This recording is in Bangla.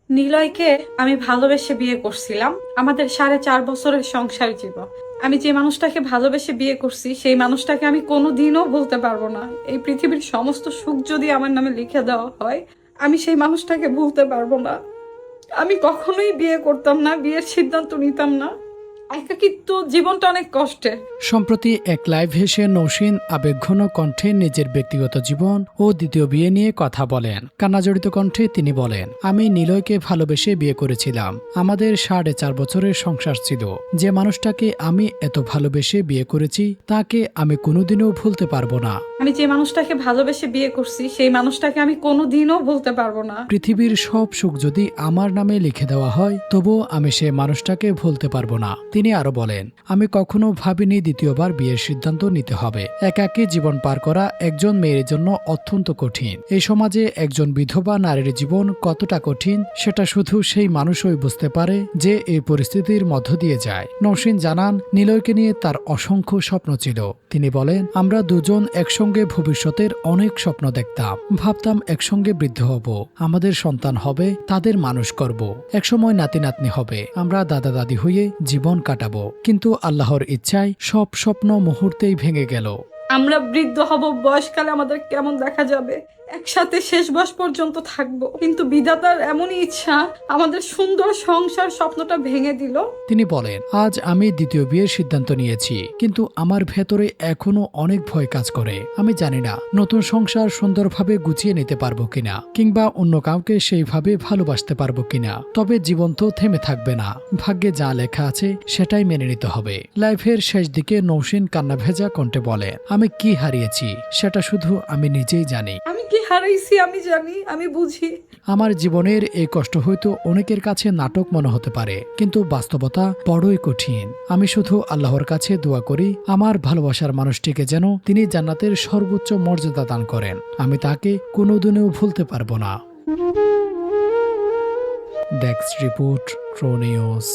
নিলয়কে আমি ভালোবেসে বিয়ে করছিলাম। আমাদের 4.5 বছরের সংসার জীবন। আমি যে মানুষটাকে ভালোবেসে বিয়ে করছি সেই মানুষটাকে আমি কোনোদিনও ভুলতে পারবো না। এই পৃথিবীর সমস্ত সুখ যদি আমার নামে লিখে দেওয়া হয়, আমি সেই মানুষটাকে ভুলতে পারবো না। আমি কখনোই বিয়ে করতাম না, বিয়ের সিদ্ধান্ত নিতাম না। একাকিত্ব জীবনটা অনেক কষ্টের। সম্প্রতি এক লাইভ হেসে নৌসিন আবেগঘন কণ্ঠে নিজের ব্যক্তিগত জীবন ও দ্বিতীয় বিয়ে নিয়ে কথা বলেন। কান্নাজড়িত কণ্ঠে তিনি বলেন, আমি নিলয়কে ভালোবেসে বিয়ে করেছিলাম। আমাদের 4.5 বছরের সংসার ছিল। যে মানুষটাকে আমি এত ভালোবেসে বিয়ে করেছি তাকে আমি কোনোদিনও ভুলতে পারবো না। আমি যে মানুষটাকে ভালোবেসে বিয়ে করছি সেই মানুষটাকে আমি কোনোদিনও ভুলতে পারবো না। পৃথিবীর সব সুখ যদি আমার নামে লিখে দেওয়া হয় তবুও আমি সে মানুষটাকে ভুলতে পারবো না। তিনি আরো বলেন, আমি কখনো ভাবিনি দ্বিতীয়বার বিয়ের সিদ্ধান্ত নিতে হবে। একাকী জীবন পার করা একজন মেয়ের জন্য অত্যন্ত কঠিন। এই সমাজে একজন বিধবা নারীর জীবন কতটা কঠিন সেটা শুধু সেই মানুষই বুঝতে পারে যে এই পরিস্থিতির মধ্য দিয়ে যায়। নওশিন জানান, নিলয়কে নিয়ে তার অসংখ্য স্বপ্ন ছিল। তিনি বলেন, আমরা দুজন একসঙ্গে ভবিষ্যতের অনেক স্বপ্ন দেখতাম। ভাবতাম একসঙ্গে বৃদ্ধ হব, আমাদের সন্তান হবে, তাদের মানুষ করব, একসময় নাতি নাতনি হবে, আমরা দাদা দাদি হয়ে জীবন কাটাবো। কিন্তু আল্লাহর ইচ্ছায় সব স্বপ্ন মুহূর্তেই ভেঙে গেল। আমরা বৃদ্ধ হব, বয়সকালে আমাদের কেমন দেখা যাবে, একসাথে শেষ বয়স পর্যন্ত থাকবো, কিন্তু বিধাতার এমনই ইচ্ছা আমাদের সুন্দর সংসার স্বপ্নটা ভেঙে দিল। তিনি বলেন, আজ আমি দ্বিতীয় বিয়ের সিদ্ধান্ত নিয়েছি, কিন্তু আমার ভেতরে এখনো অনেক ভয় কাজ করে। আমি জানি না নতুন সংসার সুন্দরভাবে গুছিয়ে নিতে পারবো কিনা, কিংবা অন্য কাউকে সেইভাবে ভালোবাসতে পারবো কিনা। তবে জীবন তো থেমে থাকবে না, ভাগ্যে যা লেখা আছে সেটাই মেনে নিতে হবে। লাইফের শেষ দিকে নৌসিন কান্না ভেজা কণ্ঠে বলে, আমি কি হারিয়েছি সেটা শুধু আমি নিজেই জানি। আমি কি হারাইছি আমি জানি, আমি বুঝি। আমার জীবনের এই কষ্ট হয়তো অনেকের কাছে নাটক মনে হতে পারে, কিন্তু বাস্তবতা বড়ই কঠিন। আমি শুধু আল্লাহর কাছে দোয়া করি আমার ভালোবাসার মানুষটিকে যেন তিনি জান্নাতের সর্বোচ্চ মর্যাদা দান করেন। আমি তাকে কোনোদিনও ভুলতে পারবো না। Desk report, true news.